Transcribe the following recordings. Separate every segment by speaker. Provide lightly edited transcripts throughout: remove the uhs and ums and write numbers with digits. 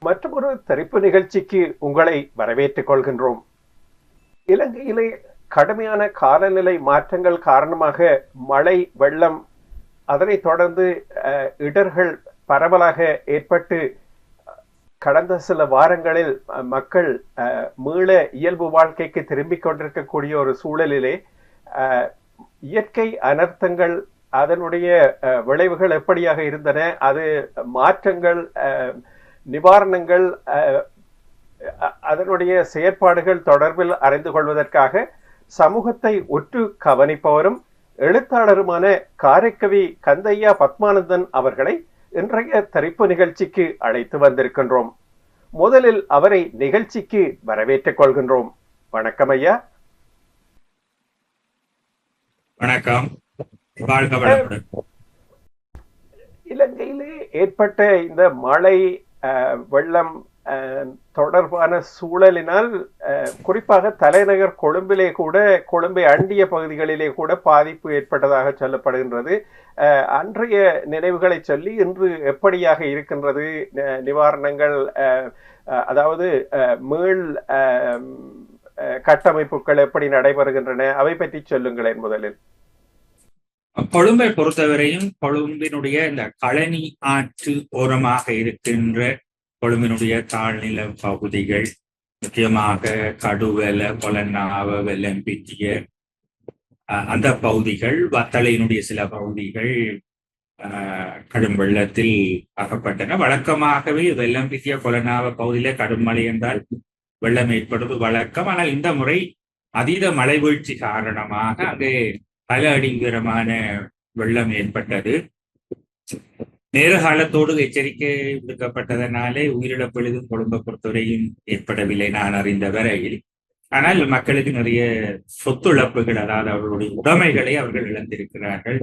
Speaker 1: மற்றொரு தெரிப்பு நிகழ்ச்சிக்கு உங்களை வரவேற்றுக் கொள்கின்றோம். இலங்கையிலே கடுமையான காலநிலை மாற்றங்கள் காரணமாக மழை, வெள்ளம், அதனைத் தொடர்ந்து இடர்கள் பரவலாக ஏற்பட்டு கடந்த சில வாரங்களில் மக்கள் மீள இயல்பு வாழ்க்கைக்கு திரும்பிக் கொண்டிருக்கக்கூடிய ஒரு சூழலிலே இயற்கை அனர்த்தங்கள், அதனுடைய விளைவுகள் எப்படியாக இருந்தன, அது மாற்றங்கள், நிவாரணங்கள், அதனுடைய செயற்பாடுகள் தொடர்பில் அறிந்து கொள்வதற்காக சமூகத்தை உற்று கவனிப்பவரும் எழுத்தாளருமான காரைக்கவி கந்தையா பத்மானந்தன் அவர்களை இன்றைய தெரிப்பு நிகழ்ச்சிக்கு அழைத்து வந்திருக்கின்றோம். முதலில் அவரை நிகழ்ச்சிக்கு வரவேற்றுக் கொள்கின்றோம். வணக்கம் ஐயா.
Speaker 2: வணக்கம்.
Speaker 1: இலங்கையிலே ஏற்பட்ட இந்த மழை, வெள்ளம் தொடர்பான சூழலினால் குறிப்பாக தலைநகர் கொழும்பிலே கூட, கொழும்பை அண்டிய பகுதிகளிலே கூட பாதிப்பு ஏற்பட்டதாக சொல்லப்படுகின்றது. அன்றைய நினைவுகளை சொல்லி இன்று எப்படியாக இருக்கின்றது நிவாரணங்கள், அதாவது மீள் கட்டமைப்புகள் எப்படி நடைபெறுகின்றன, அவை பற்றி சொல்லுங்களேன் முதலில்.
Speaker 2: கொழும்பை பொறுத்தவரையும் கொழும்பினுடைய இந்த கழனி ஆற்று ஓரமாக இருக்கின்ற கொழும்பினுடைய தாழ்நில பகுதிகள், முக்கியமாக கடுவல, கொலன்னாவ, வெள்ளம்பிட்டிய அந்த பகுதிகள், வத்தளையினுடைய சில பகுதிகள் கடும் வெள்ளத்தில் அகப்பட்டன. வழக்கமாகவே வெள்ளம்பிட்டிய, கொலன்னாவ பகுதியில கடும் மழை என்றால் வெள்ளம் ஏற்படுவது வழக்கம். ஆனால் இந்த முறை அதீத மழை வீழ்ச்சி காரணமாக அங்கே பல அடிங்கரமான வெள்ளம் ஏற்பட்டது. நேர காலத்தோடு எச்சரிக்கை விடுக்கப்பட்டதனாலே உயிரிழப்பு எதுவும் கொழும்பை பொறுத்தவரையும் ஏற்படவில்லை நான் அறிந்த வரையில். ஆனால் மக்களுக்கு நிறைய சொத்துழப்புகள், அதாவது அவர்களுடைய உடைமைகளை அவர்கள் இழந்திருக்கிறார்கள்.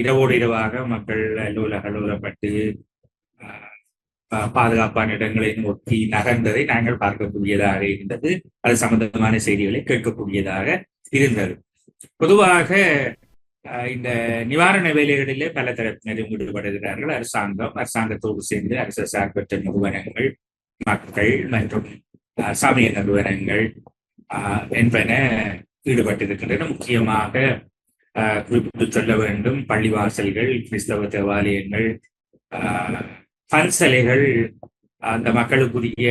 Speaker 2: இரவோடு இரவாக மக்கள் அலுவலப்பட்டு பாதுகாப்பான இடங்களை நோக்கி நகர்ந்ததை நாங்கள் பார்க்கக்கூடியதாக இருந்தது. அது சம்பந்தமான செய்திகளை கேட்கக்கூடியதாக இருந்தது. பொதுவாக இந்த நிவாரண வேலைகளிலே பல தரப்பினரும் ஈடுபடுகிறார்கள். அரசாங்கத்தோடு சேர்ந்து அரசு சார்பற்ற நிறுவனங்கள், மக்கள் மற்றும் சமய நிறுவனங்கள் என்பன ஈடுபட்டிருக்கின்றன. முக்கியமாக குறிப்பிட்டு சொல்ல வேண்டும், பள்ளிவாசல்கள், கிறிஸ்தவ தேவாலயங்கள், பன்சலைகள் அந்த மக்களுக்குரிய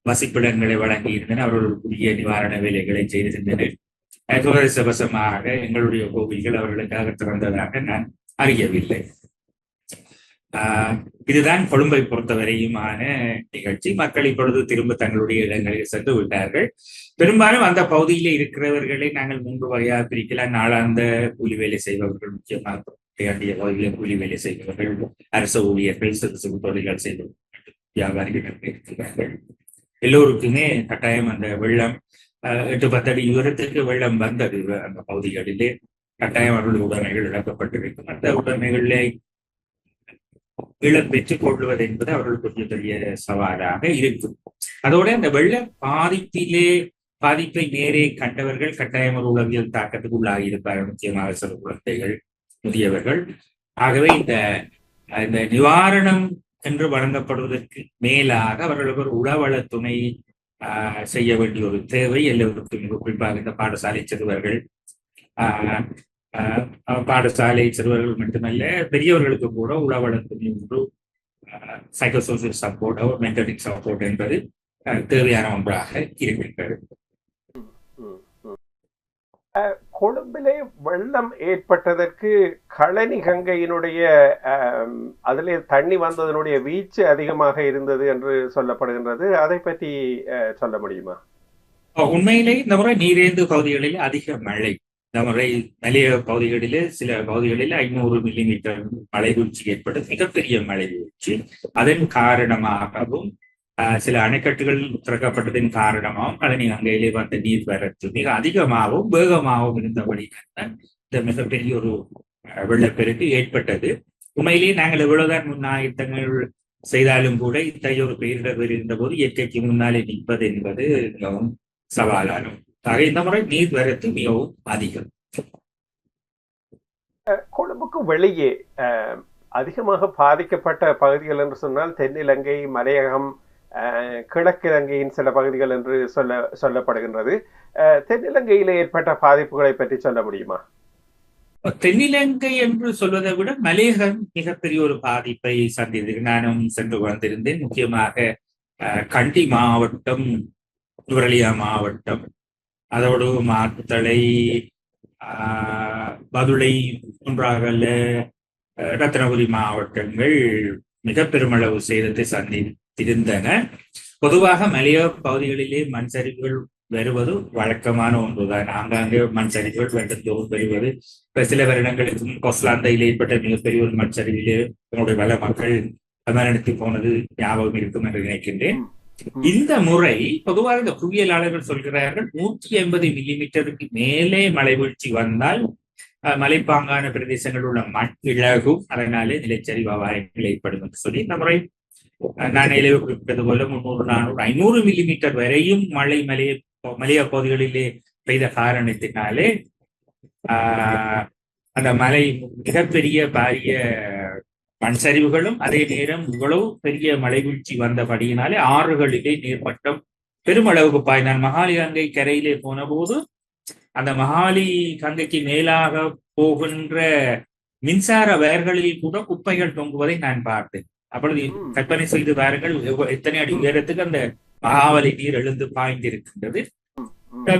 Speaker 2: வசிப்பிடங்களை வழங்கி இருந்தன. அவர்களுக்குரிய நிவாரண வேலைகளை செய்திருந்தனர். துரதிர்ஷ்டவசமாக எங்களுடைய கோவில்கள் அவர்களுக்காக திறந்ததாக நான் அறியவில்லை. இதுதான் கொழும்பை பொறுத்தவரையுமான நிகழ்ச்சி. மக்கள் இப்பொழுது திரும்ப தங்களுடைய இடங்களில் சென்று விட்டார்கள். பெரும்பாலும் அந்த பகுதியிலே இருக்கிறவர்களை நாங்கள் 3 வகையாக பிரிக்கலாம். நாளாந்த கூலி வேலை செய்பவர்கள், முக்கியமாக பகுதியில் கூலி வேலை செய்பவர்கள், அரசு ஊழியர்கள், சிறு சிறு தொழில்கள் செய்பவர்கள், வியாபாரிகள் இருக்கிறார்கள். எல்லோருக்குமே கட்டாயம் அந்த வெள்ளம் 8-10 அடி உயரத்துக்கு வெள்ளம் வந்தது. அந்த பகுதிகளிலே கட்டாயம் அவர்கள் உடைமைகள் இழக்கப்பட்டிருக்கும். அந்த உடைமைகளை இழப்பெற்றுக் கொள்வது என்பது அவர்களுக்கு கொஞ்சம் பெரிய சவாலாக இருக்கும். அதோட அந்த வெள்ள பாதிப்பை நேரே கண்டவர்கள் கட்டாயம் ஒரு உளவியல் தாக்கத்துக்கு உள்ளாகி இருப்பார்கள், முக்கியமாக சில குழந்தைகள், முதியவர்கள். ஆகவே இந்த நிவாரணம் என்று வழங்கப்படுவதற்கு மேலாக அவர்களுக்கு ஒரு உளவள துணை செய்ய வேண்டிய ஒரு தேவை எல்லோருக்கும். குறிப்பாக இந்த பாடசாலை சிறுவர்கள் மட்டுமல்ல, பெரியவர்களுக்கு கூட உளவளத்துணை ஒன்று, சைக்கோசோசியல் சப்போர்ட், மென்டலிக் சப்போர்ட் என்பது தேவையான ஒன்றாக இருக்கின்றது.
Speaker 1: கொழும்பிலே வெள்ளம் ஏற்பட்டதற்கு கழனி கங்கையினுடைய அதிலே தண்ணி வந்ததனுடைய வீச்சு அதிகமாக இருந்தது என்று சொல்லப்படுகின்றது. அதை பற்றி சொல்ல முடியுமா?
Speaker 2: உண்மையிலே இந்த முறை நீரேந்து பகுதிகளில் அதிக மழை. இந்த முறை மலைய பகுதிகளிலே சில பகுதிகளில் 500 மில்லிமீட்டர் மழை வீழ்ச்சி ஏற்பட்டது, மிகப்பெரிய மழை வீழ்ச்சி. அதன் காரணமாகவும் சில அணைக்கட்டுகள் திறக்கப்பட்டதின் காரணமாகவும் கழனி கங்கையிலே வந்த நீர் வரத்து மிக அதிகமாகவும் வேகமாகவும் இருந்தபடி இந்த மிகப்பெரிய ஒரு வெள்ளப்பெருக்கு ஏற்பட்டது. உண்மையிலேயே நாங்கள் எவ்வளவுதான் முன்னாயத்தங்கள் செய்தாலும் கூட இத்தகைய ஒரு பேரிடர் இருந்த போது இயற்கைக்கு முன்னாலே நிற்பது என்பது மிகவும் சவாலான. இந்த முறை நீர் வரத்து மிகவும் அதிகம்.
Speaker 1: கொழும்புக்கு வெளியே அதிகமாக பாதிக்கப்பட்ட பகுதிகள் என்று சொன்னால் தென்னிலங்கை, மலையகம், கிழக்கிலங்கையின் சில பகுதிகள் என்று சொல்லப்படுகின்றது. தென்னிலங்கையிலே ஏற்பட்ட பாதிப்புகளை பற்றி சொல்ல முடியுமா?
Speaker 2: தென்னிலங்கை என்று சொல்வதை விட மலையகம் மிகப்பெரிய ஒரு பாதிப்பை சந்தித்தது. நானும் சென்று வந்திருந்தேன். முக்கியமாக கண்டி மாவட்டம், நுவரெலியா மாவட்டம், அதோடு மாத்தளை, பதுளை, ஒன்றாகல, ரத்னபுரி மாவட்டங்கள் மிக பெருமளவு சேதத்தை சந்தித்திருந்தன. பொதுவாக மலையோர பகுதிகளிலே மண் சரிவுகள் வருவது வழக்கமான ஒன்றுதான். ஆங்காங்கே மண் சரிவுகள் வெள்ளத்தோடு வருவது. இப்ப சில வருடங்களுக்கு கொஸ்லாந்தையில் ஏற்பட்ட மிகப்பெரிய ஒரு மண் சரிவிலே என்னுடைய பல மக்கள் மரணித்து போனது ஞாபகம் இருக்கும் என்று நினைக்கின்றேன். இந்த முறை பொதுவாக இந்த புவியியலாளர்கள் சொல்கிறார்கள் 180 மில்லிமீட்டருக்கு மேலே மழை வீழ்ச்சி வந்தால் மலைப்பாங்கான பிரதேசங்கள் உள்ள மண் இழகும், அதனாலே நிலச்சரிவு அபாயங்கள் ஏற்படும் என்று சொல்லி இந்த முறை நான் குறிப்பிட்டது போல 300, 400, 500 மில்லிமீட்டர் வரையும் மழை மலைய பகுதிகளிலே பெய்த காரணத்தினாலே அந்த மலை மிகப்பெரிய பாரிய மண் சரிவுகளும் அதே நேரம் இவ்வளவு பெரிய மழை வீழ்ச்சி வந்தபடியினாலே ஆறுகளிலே நீர்மட்டம் பெருமளவுக்கு பாய்ந்தான். மகாலி கங்கை கரையிலே போன போது அந்த மகாலி கங்கைக்கு மேலாக போகின்ற மின்சார வயர்களில் கூட குப்பைகள் தொங்குவதை நான் பார்த்தேன். அப்பொழுது கற்பனை செய்து பாருங்கள் எத்தனை அடி உயரத்துக்கு அந்த மகாவலி நீர் எழுந்து பாய்ந்திருக்கின்றது.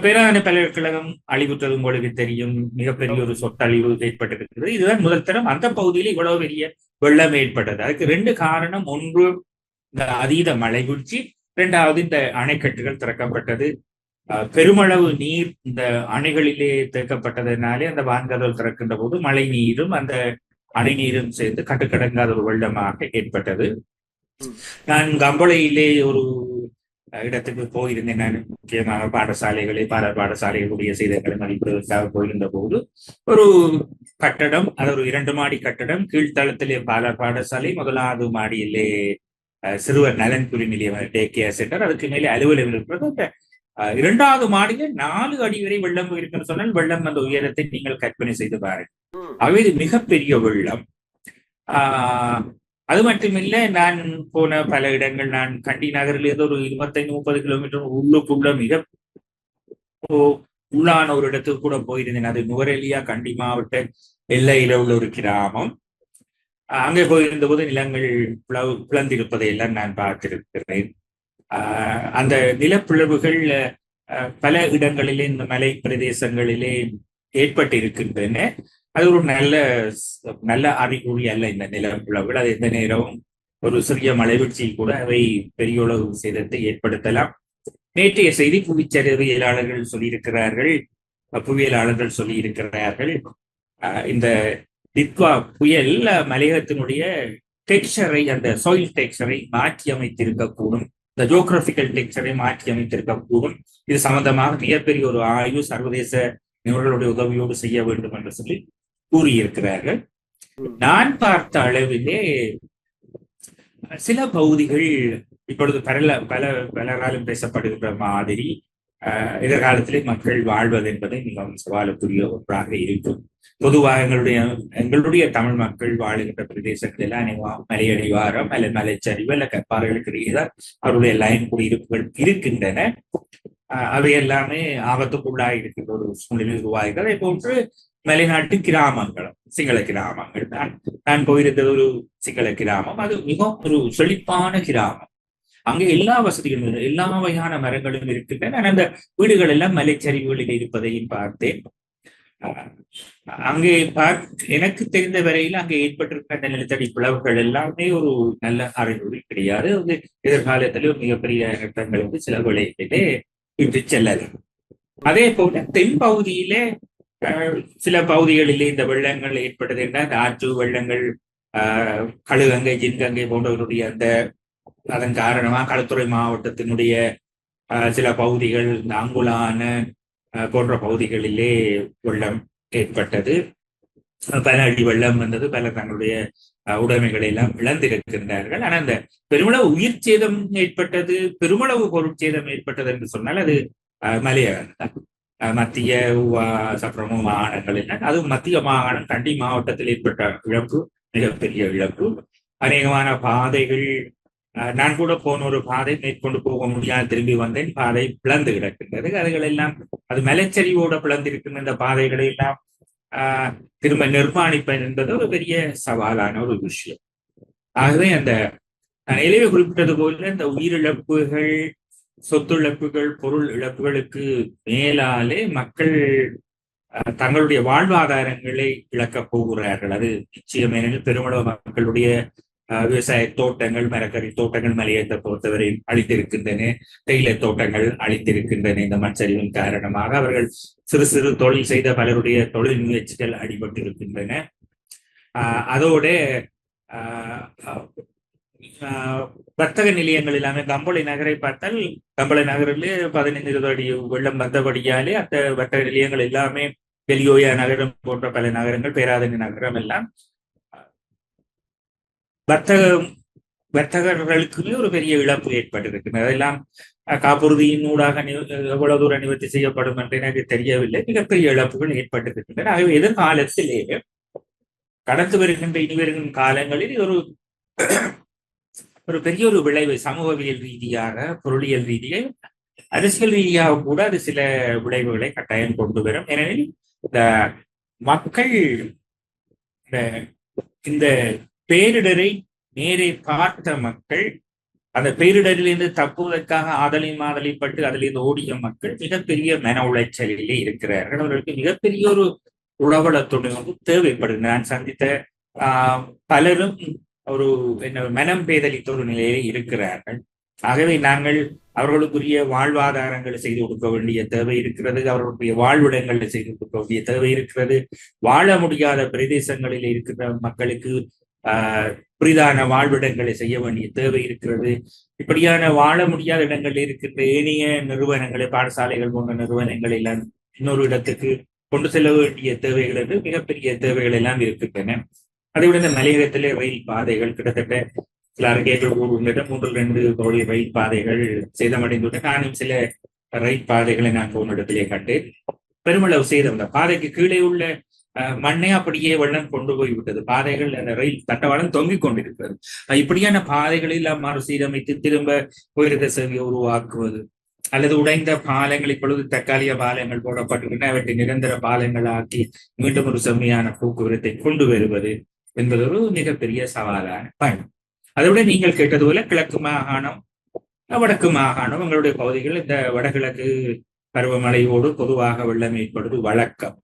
Speaker 2: பேரான பல்கலைக்கழகம் அழிவுற்றது உங்களுக்கு தெரியும். மிகப்பெரிய ஒரு சொத்தழிவு ஏற்பட்டிருக்கிறது. இதுதான் முதல் தரம் அந்த பகுதியில் இவ்வளவு பெரிய வெள்ளம் ஏற்பட்டது. அதுக்கு 2 காரணம். ஒன்று இந்த அதீத மழை வீழ்ச்சி, 2வது இந்த அணைக்கட்டுகள் திறக்கப்பட்டது. பெருமளவு நீர் இந்த அணைகளிலே தேக்கப்பட்டதனாலே அந்த வான்கதல் திறக்கின்ற போது மழை நீரும் அந்த அணை நீரும் சேர்ந்து கட்டுக்கடங்காத ஒரு வெள்ளமாக ஏற்பட்டது. நான் கம்பளையிலே ஒரு இடத்துக்கு போயிருந்தேன். நான் முக்கியமாக பாடசாலைகளை பல பாடசாலைகளுடைய சேதங்களை மதிப்பிடுவதற்காக போயிருந்த போது ஒரு கட்டடம், அது ஒரு 2 மாடி கட்டடம். கீழ்த்தளத்திலே பாடசாலை, முதலாவது மாடியிலே சிறுவர் நலன்புரி நிலையம், டே கேர் சென்டர், அதுக்கு மேலே அலுவலகம் இருக்கிறது. 2வது மாடியில 4 அடி வரை வெள்ளம் இருக்குன்னு சொன்னால் வெள்ளம் அந்த உயரத்தை நீங்கள் கற்பனை செய்து பாருங்கள். ஆகவே இது மிகப்பெரிய வெள்ளம். அது மட்டுமில்லை, நான் போன பல இடங்கள், நான் கண்டி நகரில் ஏதோ ஒரு 25-30 கிலோமீட்டர் உள்ளுக்குள்ள மிக உள்ளான ஒரு இடத்துக்கு கூட போயிருந்தேன். அது நுவரெலியா கண்டி மாவட்ட எல்லையில உள்ள ஒரு கிராமம். அங்கே போயிருந்த போது நிலங்கள் பிளந்திருப்பதை எல்லாம் நான் பார்த்திருக்கிறேன். அந்த நிலப்பிளவுகள் பல இடங்களிலே இந்த மலை பிரதேசங்களிலே ஏற்பட்டு இருக்கின்றன. அது ஒரு நல்ல அறிகுறி அல்ல இந்த நிலப்பிளவுகள். அது எந்த நேரமும் ஒரு சிறிய மழை வீழ்ச்சி கூட அவை பெரிய அளவு சேதத்தை ஏற்படுத்தலாம். நேற்றைய செய்தி புவிச்சரிவியலாளர்கள் சொல்லியிருக்கிறார்கள் இந்த டித்வா புயல் மலையகத்தினுடைய டெக்ஸ்சரை, அந்த சாயில் டெக்ஸ்சரை மாற்றி அமைத்திருக்கக்கூடும். இந்த ஜியோகிராபிக்கல் டெக்ஸ்சரை மாற்றி அமைத்திருக்கக்கூடும். இது சம்பந்தமாக மிகப்பெரிய ஒரு ஆய்வு சர்வதேச நிபுணர்களுடைய உதவியோடு செய்ய வேண்டும் என்று சொல்லி கூறியிருக்கிறார்கள். நான் பார்த்த அளவிலே சில பகுதிகள் இப்பொழுது பலராலும் பேசப்படுகின்ற மாதிரி எதிர்காலத்திலே மக்கள் வாழ்வது என்பதை மிகவும் சவாலுக்குரிய ஒன்றாக இருக்கும். பொதுவாக எங்களுடைய தமிழ் மக்கள் வாழுகின்ற பிரதேசங்கள் எல்லாம் மலையடிவாரம் அல்லது மலைச்சரிவு அல்ல கற்பாறைகளுக்கு இடையே அவருடைய லைன் குடியிருப்புகள் இருக்கின்றன. அவை எல்லாமே ஆபத்துக்குள்ளாக இருக்கின்ற ஒரு சூழ்நிலை உருவாகிறது. அதே போன்று மலைநாட்டு கிராமங்களும் சிங்கள கிராமங்கள், நான் போயிருந்தது ஒரு சிங்கள கிராமம். அது மிகவும் ஒரு செழிப்பான கிராமம். அங்கே எல்லா வசதிகளும், எல்லா வகையான மரங்களும் இருக்கின்றன. அந்த வீடுகள் எல்லாம் மலைச்சரிவுகளில் இருப்பதையும் பார்த்தேன். அங்கே எனக்கு தெரிந்த வரையில் அங்கே ஏற்பட்டிருக்கிற அந்த நிலத்தடி பிளவுகள் எல்லாமே ஒரு நல்ல அறிகுறி கிடையாது. அது எதிர்காலத்திலே ஒரு மிகப்பெரிய நட்டங்களுக்கு சில விளைவிலே இன்று செல்லலாம். அதே போல தென் பகுதியிலே சில பகுதிகளிலே இந்த வெள்ளங்கள் ஏற்பட்டது என்றால் ஆற்று வெள்ளங்கள், கழுகங்கை, ஜின்கங்கை போன்றவருடைய அதன் காரணமாக களத்துறை மாவட்டத்தினுடைய சில பகுதிகள், அங்குலான போன்ற பகுதிகளிலே வெள்ளம் ஏற்பட்டது. பல அடி வெள்ளம் வந்தது. பலர் தங்களுடைய உடைமைகளை எல்லாம் இழந்திருக்கின்றார்கள். ஆனால் அந்த பெருமளவு உயிர் சேதம் ஏற்பட்டது, பெருமளவு பொருட்சேதம் ஏற்பட்டது என்று சொன்னால் அது மலையகம் தான். மத்திய சப்ரம மாகாணங்கள் என்ன, அதுவும் மத்திய மாகாணம் கண்டி மாவட்டத்தில் ஏற்பட்ட இழப்பு மிகப்பெரிய இழப்பு. அநேகமான பாதைகள், நான் கூட போன ஒரு பாதை மேற்கொண்டு போக முடியாது, திரும்பி வந்தேன், பாதை பிளந்து கிடக்கின்றது. அதுகள் எல்லாம் அது மலைச்சரிவோட பிளந்திருக்கின்ற இந்த பாதைகளை எல்லாம் திரும்ப நிர்மாணிப்பது என்பது ஒரு பெரிய சவாலான ஒரு விஷயம். ஆகவே அந்த நான் இளைய குறிப்பிட்டது போல இந்த உயிரிழப்புகள், சொத்து இழப்புகள், பொருள் இழப்புகளுக்கு மேலாலே மக்கள் தங்களுடைய வாழ்வாதாரங்களை இழக்கப் போகிறார்கள். அது நிச்சயம். ஏனெனில் பெருமளவு மக்களுடைய விவசாய தோட்டங்கள், மரக்கறி தோட்டங்கள் மலையத்தை பொறுத்தவரை அழித்திருக்கின்றன. தேயிலை தோட்டங்கள் அழித்திருக்கின்றன. இந்த மண்சரிவின் காரணமாக அவர்கள் சிறு சிறு தொழில் செய்த பலருடைய தொழில் முயற்சிகள் அடிபட்டிருக்கின்றன. அதோட வர்த்தக நிலையங்கள் எல்லாமே, கம்பளை நகரை பார்த்தால் கம்பளை நகரிலே 15-20 அடி வெள்ளம் வந்தபடியாலே அந்த வர்த்தக நிலையங்கள் எல்லாமே, வெளியோயா நகரம் போன்ற பல நகரங்கள், பேராதனி நகரம் எல்லாம் வர்த்தகர்களுக்குமே ஒரு பெரிய இழப்பு ஏற்பட்டிருக்கிறது. அதெல்லாம் காப்புறுதியின் ஊடாக எவ்வளவு தூரம் நிவர்த்தி செய்யப்படும் என்று எனக்கு தெரியவில்லை. மிகப்பெரிய இழப்புகள் ஏற்பட்டிருக்கின்றன. ஆகவே எதிர்காலத்திலே கடந்து வருகின்ற இனி வருகின்ற காலங்களில் ஒரு பெரிய ஒரு விளைவை சமூகவியல் ரீதியாக, பொருளியல் ரீதியாக, அரசியல் ரீதியாக கூட அது சில விளைவுகளை கட்டாயம் கொண்டு வரும். ஏனெனில் இந்த மக்கள் இந்த பேரிடரை நேரே பார்த்த மக்கள், அந்த பேரிடரிலிருந்து தப்புவதற்காக மாதலிப்பட்டு அதிலிருந்து ஓடிய மக்கள் மிகப்பெரிய மன உளைச்சலிலே இருக்கிறார்கள். அவர்களுக்கு மிகப்பெரிய ஒரு உளவளத்துடன் தேவைப்படுகிறது. நான் சந்தித்த பலரும் ஒரு மனம் பேதலித்த ஒரு நிலையிலே இருக்கிறார்கள். ஆகவே நாங்கள் அவர்களுக்குரிய வாழ்வாதாரங்களை செய்து கொடுக்க வேண்டிய தேவை இருக்கிறது. அவர்களுடைய வாழ்விடங்களை செய்து கொடுக்க வேண்டிய தேவை இருக்கிறது. வாழ முடியாத பிரதேசங்களில் இருக்கிற மக்களுக்கு புரிதான வாழ்விடங்களை செய்ய வேண்டிய தேவை இருக்கிறது. இப்படியான வாழ முடியாத இடங்களில் இருக்கின்ற ஏனைய நிறுவனங்களை, பாடசாலைகள் போன்ற நிறுவனங்கள் எல்லாம் இன்னொரு இடத்துக்கு கொண்டு செல்ல வேண்டிய தேவைகள் என்று மிகப்பெரிய தேவைகள் எல்லாம் இருக்கின்றன. அதை விட இந்த மலையகத்திலே ரயில் பாதைகள் கிட்டத்தட்ட சில அறிக்கைகள் 3-2 கோடி ரயில் பாதைகள் சேதமடைந்துள்ளன. நானும் சில ரயில் பாதைகளை நான் போன இடத்திலே கண்டேன். பெருமளவு சேதம். அந்த பாதைக்கு கீழே உள்ள மண்ணை அப்படியே வெள்ளம் கொண்டு போய்விட்டது. பாதைகள், அந்த ரயில் தண்டவாளம் தொங்கிக் கொண்டிருக்கிறது. இப்படியான பாதைகளை எல்லாம் மறுசீரமைத்து திரும்ப போயிருந்த சேவையை உருவாக்குவது, அல்லது உடைந்த பாலங்கள், இப்பொழுது தற்காலிக பாலங்கள் போடப்பட்டுள்ளன, அவற்றை நிரந்தர பாலங்கள் ஆக்கி மீண்டும் ஒரு செம்மையான போக்குவரத்தை கொண்டு வருவது என்பது ஒரு மிகப்பெரிய சவாலான பயணம். அதை விட நீங்கள் கேட்டது போல கிழக்கு மாகாணம், வடக்கு மாகாணம், உங்களுடைய பகுதிகள் இந்த வடகிழக்கு பருவமழையோடு பொதுவாக வெள்ளம் ஏற்படுவது வழக்கம்.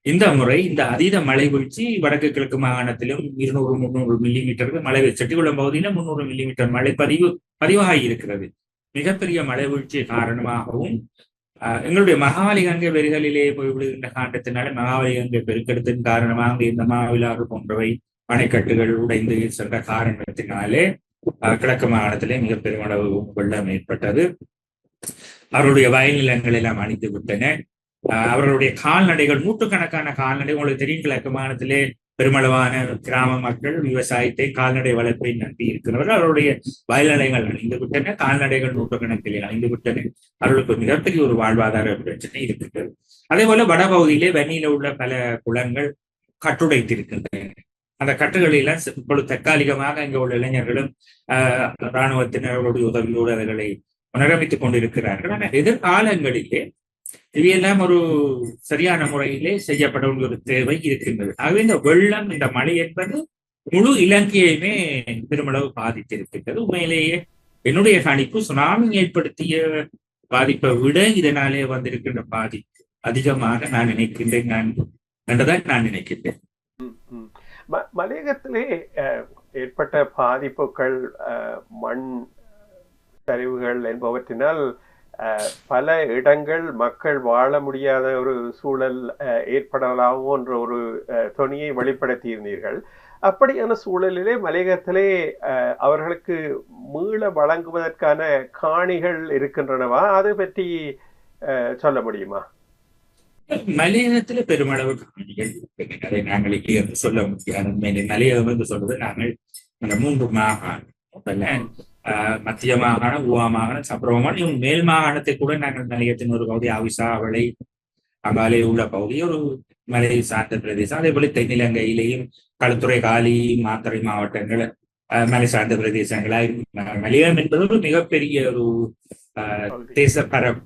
Speaker 2: இந்த முறை இந்த அதீத மழை வீழ்ச்சி வடக்கு கிழக்கு மாகாணத்திலும் 200-300 மில்லிமீட்டருக்கு மழை, செட்டிகுளம் பகுதியில 300 மில்லிமீட்டர் மழை பதிவாகி இருக்கிறது. மிகப்பெரிய மழை வீழ்ச்சி காரணமாகவும் எங்களுடைய மகாவலி கங்கை வெறிகளிலே போய் விடுகின்ற காண்டத்தினால மகாவலி கங்கை பெருக்கெடுத்தின் காரணமாக இந்த மாவிலாறு போன்றவை அணைக்கட்டுகள் உடைந்து சென்ற காரணத்தினாலே கிழக்கு மாகாணத்திலே மிகப்பெரிய அளவு வெள்ளம் ஏற்பட்டது. அவருடைய வயல் நிலங்கள் எல்லாம் அணிந்து விட்டன. அவர்களுடைய கால்நடைகள், நூற்றுக்கணக்கான கால்நடை, உங்களுக்கு தெரியும், கிழக்கு மாகாணத்திலே பெருமளவான கிராம மக்கள் விவசாயத்தை, கால்நடை வளர்ப்பை நம்பி இருக்கிறவர்கள். அவருடைய வயல்நிலைகள் அழிந்து விட்டன. கால்நடைகள் நூற்றுக்கணக்கிலே அழிந்து விட்டன. அவர்களுக்கு மிகப்பெரிய ஒரு வாழ்வாதார பிரச்சனை இருக்கின்றது. அதே போல வடபகுதியிலே வன்னியில உள்ள பல குளங்கள் கட்டுடைத்திருக்கின்றன. அந்த கட்டுகளெல்லாம் இப்பொழுது தற்காலிகமாக இங்கே உள்ள இளைஞர்களும் இராணுவத்தினர்களுடைய உதவியோடு அவர்களை புனரமைத்துக் கொண்டிருக்கிறார்கள். ஆனால் எதிர்காலங்களிலே இவையெல்லாம் ஒரு சரியான முறையிலே செய்யப்பட வேண்டிய ஒரு தேவை இருக்கின்றது. ஆகவே இந்த வெள்ளம், இந்த மழை என்பது முழு இலங்கையுமே பெருமளவு பாதித்திருக்கின்றது. உண்மையிலேயே என்னுடைய கணிப்பு சுனாமி ஏற்படுத்திய பாதிப்பை விட இதனாலே வந்திருக்கின்ற பாதிப்பு அதிகமாக நான் நினைக்கின்றேன் என்றுதான் நான் நினைக்கின்றேன்.
Speaker 1: மலையகத்திலே ஏற்பட்ட பாதிப்புகள், மண் சரிவுகள் என்பவற்றினால் பல இடங்கள் மக்கள் வாழ முடியாத ஒரு சூழல் ஏற்படலாமோ என்ற ஒரு தொனியை வெளிப்படுத்தியிருந்தீர்கள். அப்படியான சூழலிலே மலையகத்திலே அவர்களுக்கு மீள வழங்குவதற்கான காணிகள் இருக்கின்றனவா? அதை பற்றி சொல்ல முடியுமா?
Speaker 2: மலையகத்துல பெருமளவு காணிகள் அதை நாங்கள் இங்கே சொல்ல முடியாது. மலையகம் என்று சொல்றது நாங்கள் அந்த 3 மாகாணம், மத்திய மாகாணம், ஊவா மாகாணம், சப்ரமாகாணம், மேல் மாகாணத்தை கூட நாங்கள் மலையகத்தின் ஒரு பகுதி, ஆவிசா, அவளை, அங்காலே உள்ள பகுதி ஒரு மலை சார்ந்த பிரதேசம். அதே போல தென்னிலங்கையிலேயும் களுத்துறை, காலி, மாத்தறை மாவட்டங்கள் மலை சார்ந்த பிரதேசங்களா மலையம் என்பது ஒரு மிகப்பெரிய ஒரு தேச பரப்பு.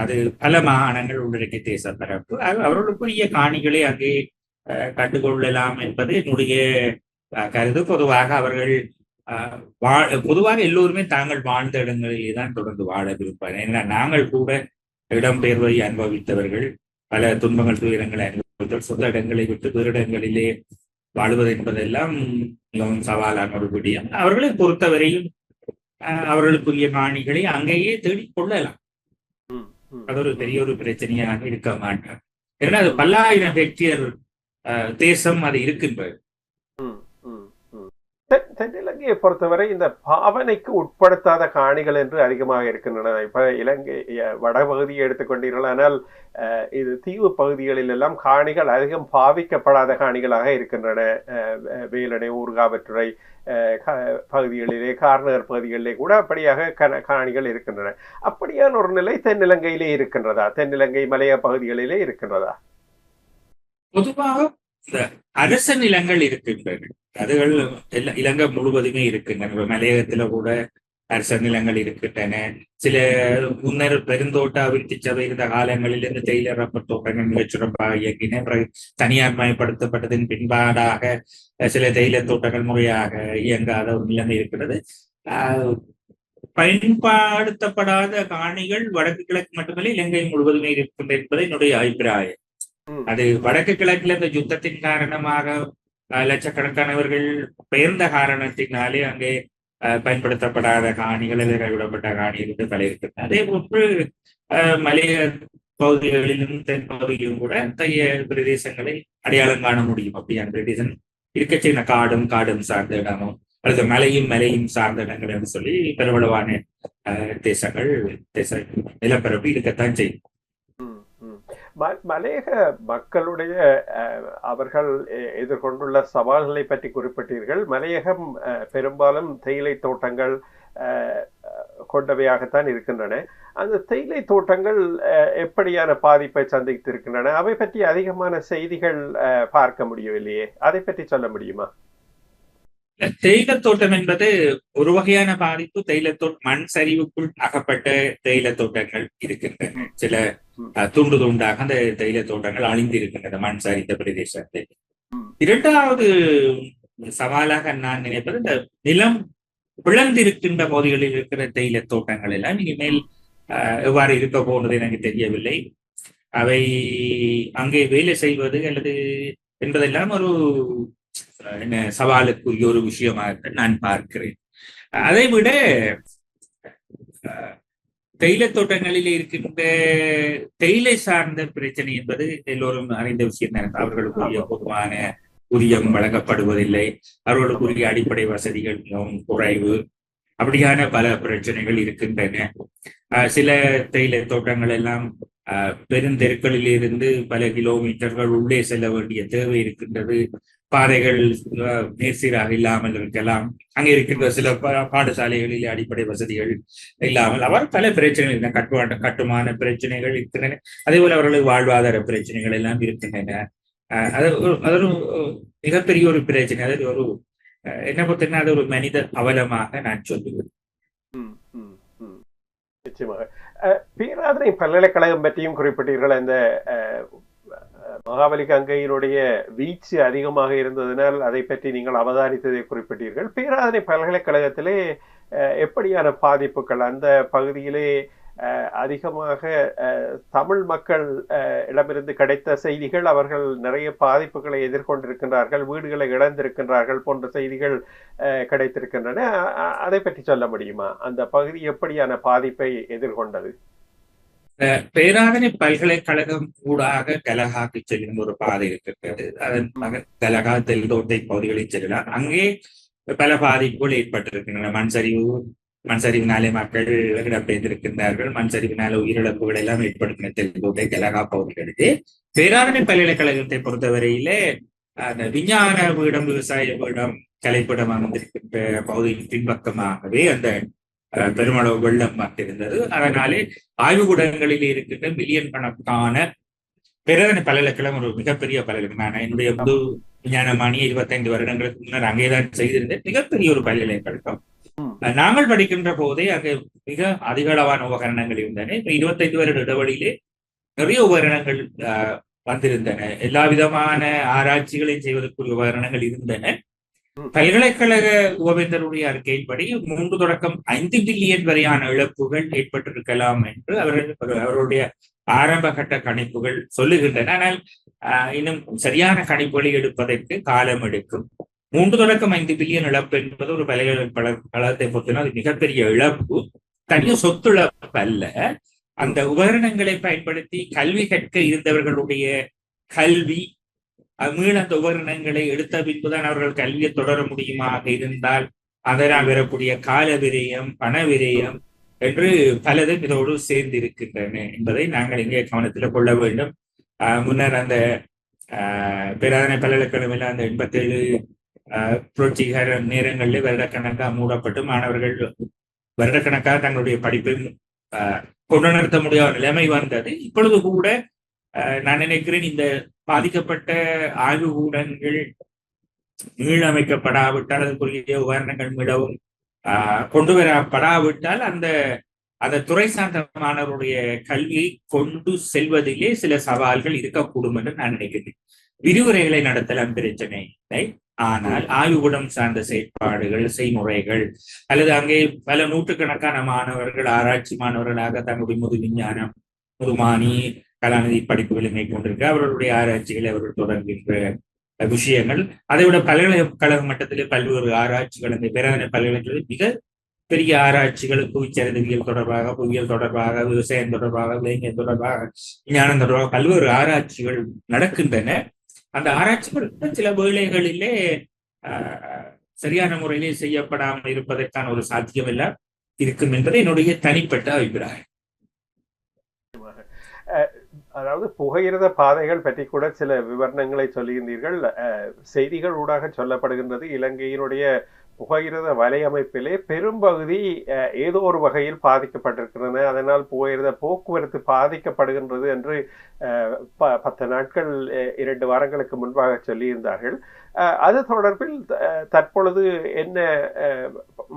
Speaker 2: அது பல மாகாணங்கள் உள்ளடக்கிய தேச பரப்பு. அவர்களுக்குரிய காணிகளை அங்கே கண்டுகொள்ளலாம் என்பது என்னுடைய கருது. பொதுவாக அவர்கள் பொதுவாக எல்லோருமே தாங்கள் வாழ்ந்த இடங்களிலே தான் தொடர்ந்து வாழ விருப்பார். ஏன்னா நாங்கள் கூட இடம்பெயர்வை அனுபவித்தவர்கள், பல துன்பங்கள் துயரங்களை அனுபவித்தவர்கள். சொந்த இடங்களை விட்டு வேறு இடங்களிலே வாழ்வது என்பதெல்லாம் மிகவும் சவாலான ஒரு விடயம். அவர்களை பொறுத்தவரையும் அவர்களுக்குரிய காணிகளை அங்கேயே தேடிக் கொள்ளலாம். அது ஒரு பெரிய ஒரு பிரச்சனையாக இருக்க மாட்டார். ஏன்னா அது பல்லாயிரம் ஹெக்டேர் தேசம் அது இருக்கின்றது.
Speaker 1: தென்னிலங்கையை பொறுத்தவரை இந்த பாவனைக்கு உட்படுத்தாத காணிகள் என்று அதிகமாக இருக்கின்றன. இப்ப இலங்கை வடபகுதியை எடுத்துக்கொண்டீர்கள், ஆனால் இது தீவு பகுதிகளில் எல்லாம் காணிகள் அதிகம் பாவிக்கப்படாத காணிகளாக இருக்கின்றன. வேலணை, ஊர்காவற்றுறை பகுதிகளிலே, கார்நகர் பகுதிகளிலே கூட அப்படியாக காணிகள் இருக்கின்றன. அப்படியான ஒரு நிலை தென்னிலங்கையிலே இருக்கின்றதா? தென்னிலங்கை மலைய பகுதிகளிலே இருக்கின்றதா?
Speaker 2: பொதுவாக அரச நிலங்கள் இருக்கின்றன. அதுகள் இலங்கை முழுவதுமே இருக்கின்றன. மலையகத்துல கூட அரச நிலங்கள் இருக்கின்றன. சில முன்னர் பெருந்தோட்ட அபிவிருத்தி சபை இருந்த காலங்களில் இருந்து தேயிலை ரப்பர் தோட்டங்கள் மிகச் சிறப்பாக இயங்கின. பிறகு தனியார் மயப்படுத்தப்பட்டதன் பின்பாடாக சில தேயிலை தோட்டங்கள் முறையாக இயங்காத ஒரு நிலைமை இருக்கிறது. பயன்படுத்தப்படாத காணிகள் வடக்கு கிழக்கு மட்டுமல்ல இலங்கை முழுவதுமே இருக்கின்றன என்பது என்னுடைய அபிப்பிராயம். அது வடக்கு கிழக்கில் இந்த யுத்தத்தின் காரணமாக லட்சக்கணக்கானவர்கள் பெயர்ந்த காரணத்தினாலே அங்கே பயன்படுத்தப்படாத காணிகள், கைவிடப்பட்ட காணிகளுக்கு பல இருக்கின்றன. அதே போன்று மலைய பகுதிகளிலும் தென் பகுதியிலும் கூட அத்தகைய பிரதேசங்களை அடையாளம் காண முடியும். அப்படியான பிரதேசம் இருக்க சின்ன காடும் சார்ந்த இடமும் அல்லது மலையும் சார்ந்த இடங்கள் என்று சொல்லி பெருவளவான தேச நிலப்பரப்பு இருக்கத்தான் செய்யும்.
Speaker 1: மலையக மக்களுடைய அவர்கள் எதிர்கொண்டுள்ள சவால்களை பற்றி குறிப்பிட்டீர்கள். மலையகம் பெரும்பாலும் தேயிலை தோட்டங்கள் கொண்டவையாகத்தான் இருக்கின்றன. அந்த தேயிலை தோட்டங்கள் எப்படியான பாதிப்பை சந்தித்திருக்கின்றன? அவை பற்றி அதிகமான செய்திகள் பார்க்க முடியவில்லையே, அதை பற்றி சொல்ல முடியுமா?
Speaker 2: தேயிலை தோட்டம் என்பது ஒரு வகையான பாதிப்பு. மண் சரிவுக்குள் அகப்பட்ட தேயிலை தோட்டங்கள் இருக்கின்றன. சில துண்டாக அந்த தேயிலை தோட்டங்கள் அழிந்திருக்கின்றன மண் சரிந்த பிரதேசத்தில். இரண்டாவது சவாலாக நான் நினைப்பது, இந்த நிலம் பிளந்திருக்கின்ற பகுதிகளில் இருக்கிற தேயிலை தோட்டங்கள் எல்லாம் இனிமேல் எவ்வாறு இருக்க போனது எனக்கு தெரியவில்லை. அவை அங்கே வேலை செய்வது அல்லது என்பதெல்லாம் ஒரு சவாலுக்குரிய ஒரு விஷயமாக நான் பார்க்கிறேன். அதை விட தேயிலை தோட்டங்களில் இருக்கின்ற தேயிலை சார்ந்த பிரச்சனை என்பது எல்லோரும் அறிந்த விஷயம் தான். அவர்களுக்குரிய பொதுவான ஊதியம் வழங்கப்படுவதில்லை, அவர்களுக்குரிய அடிப்படை வசதிகள் மிகவும் குறைவு, அப்படியான பல பிரச்சனைகள் இருக்கின்றன. சில தேயிலை தோட்டங்கள் எல்லாம் பெருந்தெருக்களில் இருந்து பல கிலோமீட்டர்கள் உள்ளே செல்ல வேண்டிய தேவை இருக்கின்றது. பாதைகள் நேர்சீராக இல்லாமல் இருக்கலாம். அங்கே இருக்கின்ற சில பாடசாலைகளில் அடிப்படை வசதிகள் இல்லாமல் அவர் பல பிரச்சனைகள், கட்டுமான பிரச்சனைகள் இருக்கின்றன. அதே போல அவர்களுக்கு வாழ்வாதார பிரச்சனைகள் எல்லாம் இருக்கின்றன. அது ஒரு மிகப்பெரிய ஒரு பிரச்சனை. அது ஒரு என்ன பொறுத்தனா அது ஒரு மனித அவலமாக நான் சொல்லுவேன்.
Speaker 1: நிச்சயமாக. பேராதனை பல்கலைக்கழகம் பற்றியும் குறிப்பிட்டீர்கள். அந்த மகாபலி கங்கையினுடைய வீச்சு அதிகமாக இருந்ததனால் அதை பற்றி நீங்கள் அவதானித்ததை குறிப்பிட்டீர்கள். பேராதனை பல்கலைக்கழகத்திலே எப்படியான பாதிப்புகள்? அந்த பகுதியிலே அதிகமாக தமிழ் மக்கள் இடமிருந்து கிடைத்த செய்திகள், அவர்கள் நிறைய பாதிப்புகளை எதிர்கொண்டிருக்கின்றார்கள், வீடுகளை இழந்திருக்கின்றார்கள் போன்ற செய்திகள் கிடைத்திருக்கின்றன. அதை பற்றி சொல்ல முடியுமா? அந்த பகுதி எப்படியான பாதிப்பை எதிர்கொண்டது?
Speaker 2: பேராதனை பல்கலைக்கழகம் ஊடாக கலகாக்கு செல்லும் ஒரு பாதை இருக்கின்றது. அதன் கலகா தெல்தோட்டை பகுதிகளில் செல்லலாம். அங்கே பல பாதிப்புகள் ஏற்பட்டிருக்கின்றன. மண்சரிவினாலே மக்கள் இடம்பெயர்ந்திருக்கின்றார்கள். மண்சரிவினால உயிரிழப்புகள் எல்லாம் ஏற்படுத்தின தெல்தோட்டை கலகா பகுதிகளுக்கு. பேராதனை பல்கலைக்கழகத்தை பொறுத்தவரையிலே அந்த விஞ்ஞான பீடம், விவசாய பீடம், கலைப்பீடம் அமைந்திருக்கின்ற பகுதியின் பின்பக்கமாகவே அந்த பெருமளவு வெள்ளம் இருந்தது. அதனாலே ஆய்வுக்கூடங்களில் இருக்கின்ற மில்லியன் கணக்கான பேராதனை பல்கலைக்கழகம் ஒரு மிகப்பெரிய பல்கலைக்கழகம். நான் என்னுடைய புது விஞ்ஞானமானி 25 வருடங்களுக்கு முன்னர் அங்கேதான் செய்திருந்தேன். மிகப்பெரிய ஒரு பல்கலைக்கழகம். நாங்கள் படிக்கின்ற போதே அங்கு மிக அதிக அளவான உபகரணங்கள் இருந்தன. இப்ப 25 வருட இடைவெளியிலே நிறைய உபகரணங்கள் வந்திருந்தன. எல்லா விதமான ஆராய்ச்சிகளையும் செய்வதற்குரிய உபகரணங்கள் இருந்தன. பல்கலைக்கழக உபவேந்தருடைய அறிக்கையின்படி 3 தொடக்கம் 5 பில்லியன் வரையான இழப்புகள் ஏற்பட்டிருக்கலாம் என்று அவருடைய ஆரம்ப கட்ட கணிப்புகள் சொல்லுகின்றன. ஆனால் இன்னும் சரியான கணிப்புகளை எடுப்பதற்கு காலம் எடுக்கும். 3 தொடக்கம் 5 பில்லியன் இழப்பு என்பது ஒரு பல்கலைக்கழகத்தை பொறுத்தவரை அது மிகப்பெரிய இழப்பு. தனிய சொத்துழப்பு அல்ல. அந்த உபகரணங்களை பயன்படுத்தி கல்வி கற்க இருந்தவர்களுடைய கல்வி மீள் அந்த உபகரணங்களை எடுத்த பின்புதான் அவர்கள் கல்வியை தொடர முடியுமாக இருந்தால் அதனால் வரக்கூடிய கால விரயம், பண விரயம் என்று பலதும் இதோடு சேர்ந்து இருக்கின்றன என்பதை நாங்கள் இங்கே கவனத்தில் கொள்ள வேண்டும். முன்னர் அந்த பேராதனை பல்கலைக்கழகம் அந்த 87 புரட்சிகர நேரங்களில் வருடக்கணக்காக மூடப்பட்டு மாணவர்கள் வருடக்கணக்காக தங்களுடைய படிப்பை கொண்டு நடத்த முடியாத நிலைமை வந்தது. இப்பொழுது கூட நான் நினைக்கிறேன் இந்த பாதிக்கப்பட்ட ஆய்வுக்கூடங்கள் மீளமைக்கப்படாவிட்டால் அதற்குரிய உபகரணங்கள் மீளவும் கொண்டு வரப்படாவிட்டால் அந்த துறை சார்ந்த மாணவருடைய கல்வியை கொண்டு செல்வதிலே சில சவால்கள் இருக்கக்கூடும் என்று நான் நினைக்கிறேன். விரிவுரைகளை நடத்தலாம், பிரச்சனை இல்லை. ஆனால் ஆய்வுக்கூடம் சார்ந்த செயற்பாடுகள், செய்முறைகள் அல்லது அங்கே பல நூற்றுக்கணக்கான மாணவர்கள் ஆராய்ச்சி மாணவர்களாக தங்களுடைய முது விஞ்ஞானம், முதுமானி, கலாநிதி படிப்புகளை மேற்கொண்டிருக்க அவர்களுடைய ஆராய்ச்சிகளை அவர்கள் தொடர்கின்ற விஷயங்கள், அதை விட பல்கலைக்கழக மட்டத்திலே பல்வேறு ஆராய்ச்சிகள், அந்த பேராதனை பல்கலைக்கழகம் மிக பெரிய ஆராய்ச்சிகள் புவிச்சரிதவியல் தொடர்பாக, புவியியல் தொடர்பாக, விவசாயம் தொடர்பாக, விலங்கியல் தொடர்பாக, விஞ்ஞானம் தொடர்பாக பல்வேறு ஆராய்ச்சிகள் நடக்கின்றன. அந்த ஆராய்ச்சிகள் சில வேளைகளிலே சரியான முறையிலே செய்யப்படாமல் இருப்பதற்கான ஒரு சாத்தியம் எல்லாம் இருக்கும் என்பது என்னுடைய தனிப்பட்ட அபிப்பிராயம்.
Speaker 1: அதாவது புகையிரத பாதைகள் பற்றி கூட சில விவரணங்களை சொல்லியிருந்தீர்கள். செய்திகள் ஊடாக சொல்லப்படுகின்றது இலங்கையினுடைய புகையிரத வலையமைப்பிலே பெரும்பகுதி ஏதோ ஒரு வகையில் பாதிக்கப்பட்டிருக்கின்றன, அதனால் புகையிரத போக்குவரத்து பாதிக்கப்படுகின்றது என்று 10 நாட்கள் 2 வாரங்களுக்கு முன்பாக சொல்லியிருந்தார்கள். அது தொடர்பில் தற்பொழுது என்ன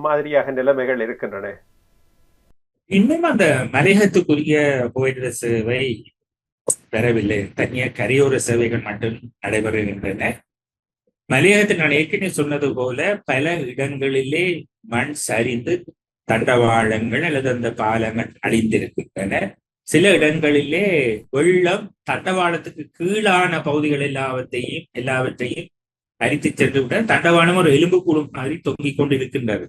Speaker 1: மாதிரியாக நிலைமைகள் இருக்கின்றன?
Speaker 2: இன்னும் அந்த மலையகத்துக்குரிய புகையிரத சேவை பெறவில்லை. தனியார் கரையோர சேவைகள் மட்டும் நடைபெறுகின்றன. மலையகத்தில் நான் ஏற்கனவே சொன்னது போல பல இடங்களிலே மண் சரிந்து தண்டவாளங்கள் அல்லது அந்த பாலங்கள் அழிந்திருக்கின்றன. சில இடங்களிலே வெள்ளம் தண்டவாளத்துக்கு கீழான பகுதிகள் எல்லாவற்றையும் அரித்து சென்று விட தண்டவாளம் ஒரு எலும்பு கூடும் மாதிரி தொங்கிக் கொண்டிருக்கின்றது.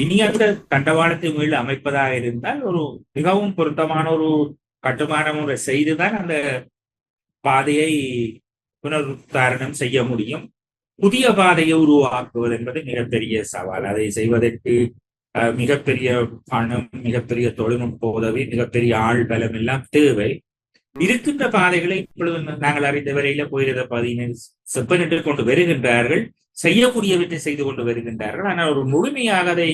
Speaker 2: இனி அந்த தண்டவாளத்தை மீள் அமைப்பதாக இருந்தால் ஒரு மிகவும் பொருத்தமான ஒரு கட்டுமான முறை செய்துதான் அந்த பாதையை புனருத்தாரணம் செய்ய முடியும். புதிய பாதையை உருவாக்குவது என்பது மிகப்பெரிய சவால். அதை செய்வதற்கு மிகப்பெரிய பணம், மிகப்பெரிய தொழில்நுட்ப உதவி, மிகப்பெரிய ஆள் பலம் எல்லாம் தேவை. இருக்கின்ற பாதைகளை இப்பொழுது நாங்கள் அறிந்த வரையில போயிருந்த பாதையினை செப்பனிட்டு கொண்டு வருகின்றார்கள், செய்யக்கூடியவற்றை செய்து கொண்டு வருகின்றார்கள். ஆனால் ஒரு முழுமையாக அதை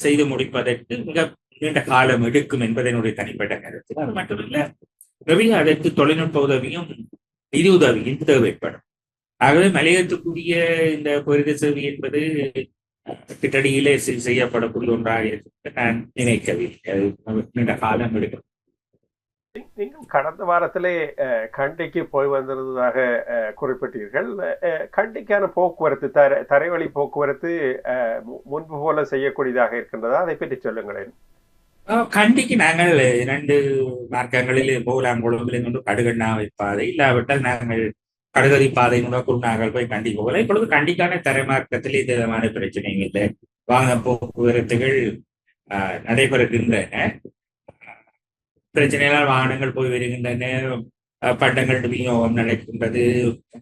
Speaker 2: செய்து முடிப்பதற்கு மிக நீண்ட காலம் எடுக்கும் என்பது என்னுடைய தனிப்பட்ட கருத்து. அது மட்டுமில்ல, நிறைய அதற்கு தொழில்நுட்ப உதவியும் நிதி உதவியும் தேவைப்படும். ஆகவே மலையகத்துக்குரிய இந்த புகையிரத சேவை என்பது கிட்டடியிலே செய்யப்படக்கூடிய ஒன்றாக இருக்கு நான் நினைக்கவில்லை. அது நீண்ட காலம் எடுக்கும்.
Speaker 1: நீங்கள் கடந்த வாரத்திலே கண்டிக்கு போய் வந்திருந்ததாக குறிப்பிட்டீர்கள். கண்டிக்கான போக்குவரத்து தரைவழி போக்குவரத்து முன்பு போல செய்யக்கூடியதாக இருக்கின்றதா? அதை பற்றி சொல்லுங்களேன்.
Speaker 2: கண்டிக்கு நாங்கள் 2 மார்க்கங்களில் போகலாம். கொழும்பிலிருந்து கடுகண்ணாவை பாதை, இல்லாவிட்டால் நாங்கள் கடுகதி பாதை குருநாகல் போய் கண்டி போகல. இப்பொழுது கண்டிக்கான தரைமார்க்கத்தில் எந்த விதமான பிரச்சனையும் இல்லை. வாகன போக்குவரத்துகள் நடைபெறுகின்றன. பிரச்சனைகளால் வாகனங்கள் போய் வருகின்றன, பண்டங்கள் விநியோகம் நடக்கின்றது,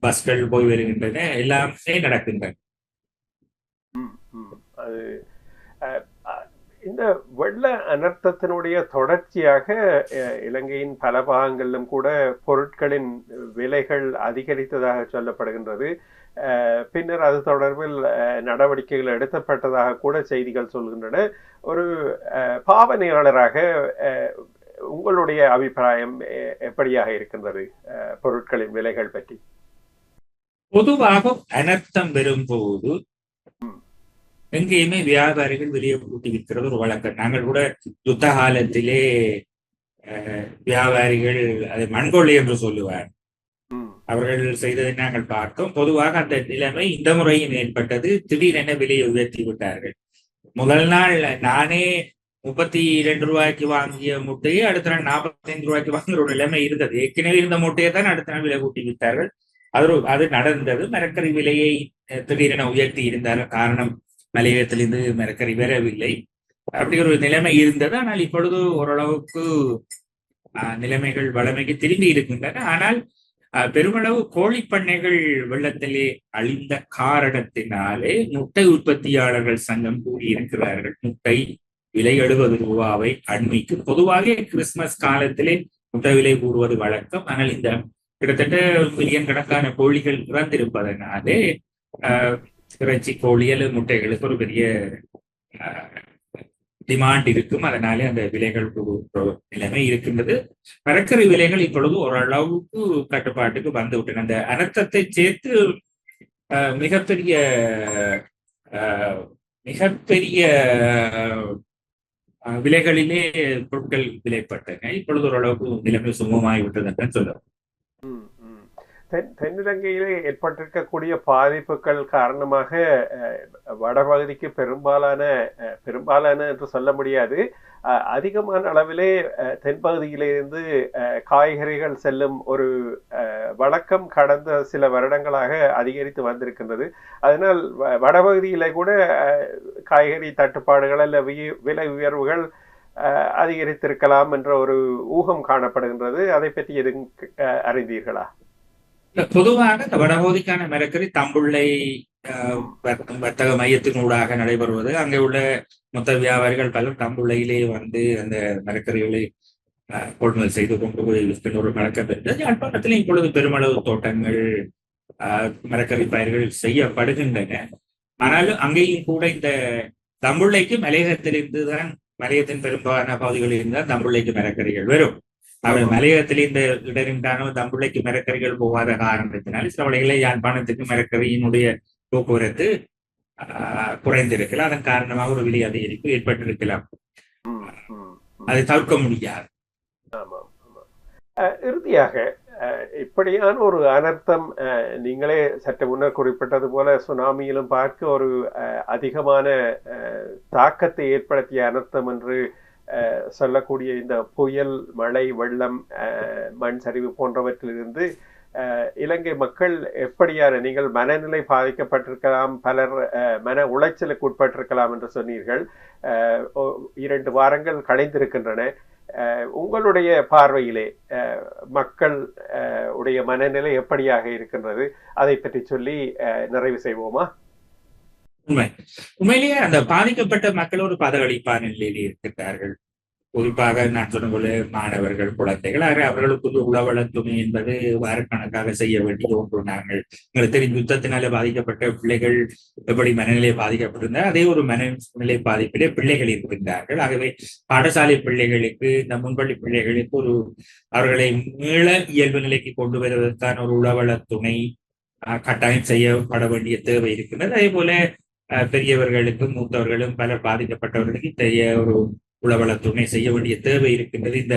Speaker 2: பஸ்கள் போய் வருகின்றன, எல்லாமே நடக்கின்றன.
Speaker 1: இந்த வெள்ள அனர்த்தத்தினுடைய தொடர்ச்சியாக இலங்கையின் பல பாகங்களிலும் கூட பொருட்களின் விலைகள் அதிகரித்ததாக சொல்லப்படுகின்றது. பின்னர் அது தொடர்பில் நடவடிக்கைகள் எடுக்கப்பட்டதாக கூட செய்திகள் சொல்கின்றன. ஒரு பாவனையாளராக உங்களுடைய அபிப்பிராயம் எப்படியாக இருக்கின்றது பொருட்களின் விலைகள் பற்றி?
Speaker 2: பொதுவாக அனர்த்தம் பெறும்போது எங்கேயுமே வியாபாரிகள் வெளியே கூட்டி விற்கிறது ஒரு வழக்கம். நாங்கள் கூட யுத்த காலத்திலே வியாபாரிகள் அதை மண்கொள்ளை என்று சொல்லுவார். அவர்கள் செய்ததை நாங்கள் பார்த்தோம். பொதுவாக அந்த நிலைமை இந்த முறையும் ஏற்பட்டது. திடீரென விலையை உயர்த்தி விட்டார்கள். முதல் நாள் நானே 32 ரூபாய்க்கு வாங்கிய முட்டையை அடுத்த நாள் 45 ரூபாய்க்கு வாங்குற ஒரு நிலைமை இருந்தது. ஏற்கனவே இருந்த முட்டையை தான் அடுத்த நாள் விலை கூட்டி விட்டார்கள். அது நடந்தது. மரக்கறி விலையை திடீரென உயர்த்தி இருந்தார்கள். காரணம், மலையகத்திலிருந்து மரக்கறி வரவில்லை. அப்படி ஒரு நிலைமை இருந்தது. ஆனால் இப்பொழுது ஓரளவுக்கு நிலைமைகள் வளமைக்கு திரும்பி இருக்கின்றன. ஆனால் பெருமளவு கோழிப்பண்ணைகள் வெள்ளத்திலே அழிந்த காரணத்தினாலே முட்டை உற்பத்தியாளர்கள் சங்கம் கூறியிருக்கிறார்கள். முட்டை விலை 70 ரூபாவை அண்மைக்கு. பொதுவாக கிறிஸ்துமஸ் காலத்திலே முட்டை விலை கூறுவது வழக்கம். ஆனால் இந்த கிட்டத்தட்ட மில்லியன் கணக்கான கோழிகள் இறந்திருப்பதனாலே இறைச்சி கோழி அல்லது முட்டைகளுக்கு ஒரு பெரிய டிமாண்ட் இருக்கும். அதனாலே அந்த விலைகள் நிலைமை இருக்கின்றது. மரக்கறி விலைகள் இப்பொழுது ஓரளவுக்கு கட்டுப்பாட்டுக்கு வந்து விட்டன. அந்த அனர்த்தத்தை சேர்த்து மிகப்பெரிய விலைகளிலே பொருட்கள் விலைப்பட்டன. இப்பொழுது ஓரளவுக்கு நிலைமை சுமமாகிவிட்டது என்று சொல்லலாம்.
Speaker 1: தென்னிலங்கையிலே ஏற்பட்டிருக்கக்கூடிய பாதிப்புகள் காரணமாக வடபகுதிக்கு பெரும்பாலான என்று சொல்ல முடியாது, அதிகமான அளவிலே தென்பகுதியிலிருந்து காய்கறிகள் செல்லும் ஒரு வழக்கம் கடந்த சில வருடங்களாக அதிகரித்து வந்திருக்கின்றது. அதனால் வடபகுதியிலே கூட காய்கறி தட்டுப்பாடுகள் அல்ல விலை உயர்வுகள் அதிகரித்திருக்கலாம் என்ற ஒரு ஊகம் காணப்படுகின்றது. அதை பற்றி எதுவும் அறிந்தீர்களா?
Speaker 2: பொதுவாக இந்த வடபகுதிக்கான மரக்கறி தம்புள்ளை வர்த்தக மையத்தினூடாக நடைபெறுவது. அங்கே உள்ள மொத்த வியாபாரிகள் பலர் தம்புள்ளையிலே வந்து அந்த மரக்கறிகளை கொள்முதல் செய்து கொண்டு போய் விற்கின்ற ஒரு வழக்கம் இருந்தது. யாழ்ப்பாணத்திலே இப்பொழுது பெருமளவு தோட்டங்கள் மரக்கறி பயிர்கள் செய்யப்படுகின்றன. ஆனாலும் அங்கேயும் கூட இந்த தம்புள்ளைக்கு மலையகத்திலிருந்து தான், மலையகத்தின் பெரும்பாலான பகுதிகளில் இருந்தால் தம்புள்ளைக்கு மரக்கறிகள் வரும். அவர் மலையகத்தில் இந்த இடரின்றானோ தம்புள்ளைக்கு மரக்கறிகள் போகாத காரணத்தினால் சில வழிகளை யாழ்ப்பாணத்துக்கு மரக்கறியினுடைய போக்குவரத்து குறைந்திருக்கலாம். அதன் காரணமாக ஒரு விலை அதிகரிப்பு ஏற்பட்டிருக்கலாம். அதை தவிர்க்க முடியாது.
Speaker 1: இறுதியாக இப்படியான ஒரு அனர்த்தம் நீங்களே சற்று முன்னர் குறிப்பிட்டது போல சுனாமியிலும் பார்க்க ஒரு அதிகமான தாக்கத்தை ஏற்படுத்திய அனர்த்தம் என்று சொல்லக்கூடிய இந்த புயல், மழை, வெள்ளம், மண் சரிவு போன்றவற்றிலிருந்து இலங்கை மக்கள் எப்படியான, நீங்கள் மனநிலை பாதிக்கப்பட்டிருக்கலாம், பலர் மன உளைச்சலுக்கு உட்பட்டிருக்கலாம் என்று சொன்னீர்கள். 2 வாரங்கள் கழிந்திருக்கின்றன. உங்களுடைய பார்வையிலே மக்கள் உடைய மனநிலை எப்படியாக இருக்கின்றது? அதை பற்றி சொல்லி நிறைவு செய்வோமா?
Speaker 2: உண்மையிலேயே அந்த பாதிக்கப்பட்ட மக்கள் ஒரு பதகளிப்பான நிலையில் இருக்கின்றார்கள். குறிப்பாக நான் சொன்ன போல மாணவர்கள், குழந்தைகள், அவர்களுக்கு உளவள துணை என்பது வாரக்கணக்காக செய்ய வேண்டிய ஒன்று. எங்களுக்கு தெரியும், யுத்தத்தினால பாதிக்கப்பட்ட பிள்ளைகள் எப்படி மனநிலை பாதிக்கப்பட்டிருந்தால் அதே ஒரு மனநிலை பாதிப்பிலே பிள்ளைகள் இருக்கின்றார்கள். ஆகவே பாடசாலை பிள்ளைகளுக்கு, இந்த முன்பள்ளி பிள்ளைகளுக்கு அவர்களை மீள இயல்பு நிலைக்கு கொண்டு வருவதற்கான ஒரு உளவள துணை கட்டாயம் செய்யப்பட வேண்டிய தேவை இருக்கின்றது. அதே போல பெரியவர்களுக்கும் மூத்தவர்களும் பலர் பாதிக்கப்பட்டவர்களுக்கு இத்தகைய ஒரு உளவள துணை செய்ய வேண்டிய தேவை இருக்கின்றது. இந்த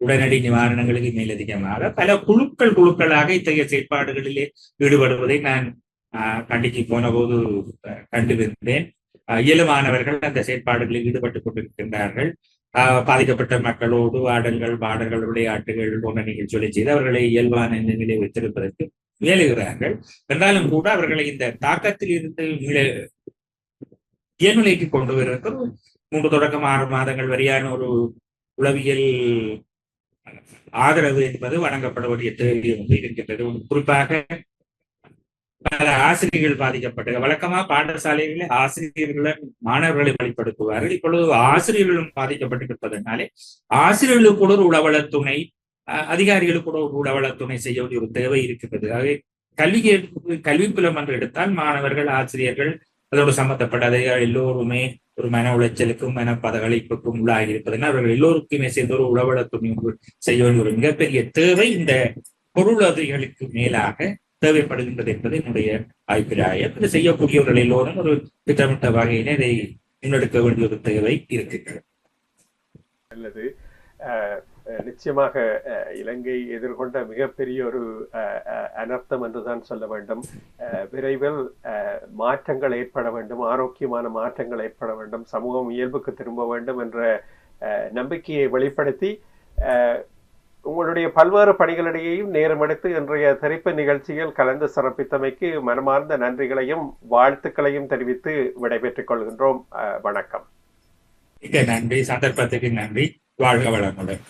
Speaker 2: உடனடி நிவாரணங்களுக்கு மேலதிகமாக பல குழுக்களாக இத்தகைய செயற்பாடுகளிலே ஈடுபடுவதை நான் கண்டிக்கு போன போது கண்டிருந்தேன். இயலுமானவர்கள் அந்த செயற்பாடுகளில் ஈடுபட்டுக் கொண்டிருக்கின்றார்கள். பாதிக்கப்பட்ட மக்களோடு ஆடல்கள், பாடல்கள், விளையாட்டுகள் போன்ற நிகழ்ச்சிகளை செய்து அவர்களை இயல்பான நிலையை வைத்திருப்பதற்கு முயலுகிறார்கள். என்றாலும் கூட அவர்களை இந்த தாக்கத்தில் இருந்து இயல்நிலைக்கு கொண்டு வருவதற்கு 3 தொடக்கம் 6 மாதங்கள் வரையான ஒரு உளவியல் ஆதரவு என்பது வழங்கப்பட வேண்டிய தேவை வந்து இருக்கின்றது. குறிப்பாக பல ஆசிரியர்கள் பாதிக்கப்பட்ட, வழக்கமா பாடசாலைகளில் ஆசிரியர்களுடன் மாணவர்களை வழிபடுத்துவார்கள். இப்பொழுது ஆசிரியர்களும் பாதிக்கப்பட்டிருப்பதனாலே ஆசிரியர்களுக்கு கூட ஒரு உளவள துணை, அதிகாரிகளுக்கு கூட ஒரு உளவள துணை செய்ய வேண்டிய ஒரு தேவை இருக்கின்றது. ஆகவே கல்விப்புலம் என்று எடுத்தால் மாணவர்கள், ஆசிரியர்கள், அதோடு சம்பந்தப்பட்ட அதிகாரிகள் எல்லோருமே ஒரு மன உளைச்சலுக்கும் மன பதகளிப்புக்கும் உள்ளாகி இருப்பதுன்னா அவர்கள் எல்லோருக்குமே சேர்ந்து ஒரு உளவளத்துணர்வு செய்ய வேண்டிய ஒரு மிகப்பெரிய தேவை இந்த பொருளுதவிகளுக்கு மேலாக தேவைப்படுகின்றது என்பது என்னுடைய அபிப்பிராயம். இது செய்யக்கூடியவர்கள் எல்லோரும் ஒரு திட்டமிட்ட வகையில இதை முன்னெடுக்க வேண்டிய ஒரு தேவை இருக்கின்றது.
Speaker 1: அல்லது நிச்சயமாக இலங்கை எதிர்கொண்ட மிகப்பெரிய ஒரு அனர்த்தம் என்றுதான் சொல்ல வேண்டும். விரைவில் மாற்றங்கள் ஏற்பட வேண்டும், ஆரோக்கியமான மாற்றங்கள் ஏற்பட வேண்டும், சமூகம் இயல்புக்கு திரும்ப வேண்டும் என்ற நம்பிக்கையை வெளிப்படுத்தி உங்களுடைய பல்வேறு பணிகளிடையேயும் நேரம் எடுத்து இன்றைய தெரிப்பு நிகழ்ச்சியில் கலந்து சிறப்பித்தமைக்கு மனமார்ந்த நன்றிகளையும் வாழ்த்துக்களையும் தெரிவித்து விடைபெற்றுக் கொள்கின்றோம். வணக்கம்.
Speaker 2: மிக நன்றி. சந்தர்ப்பத்துக்கு நன்றி. வாழ்க வளமுடன்.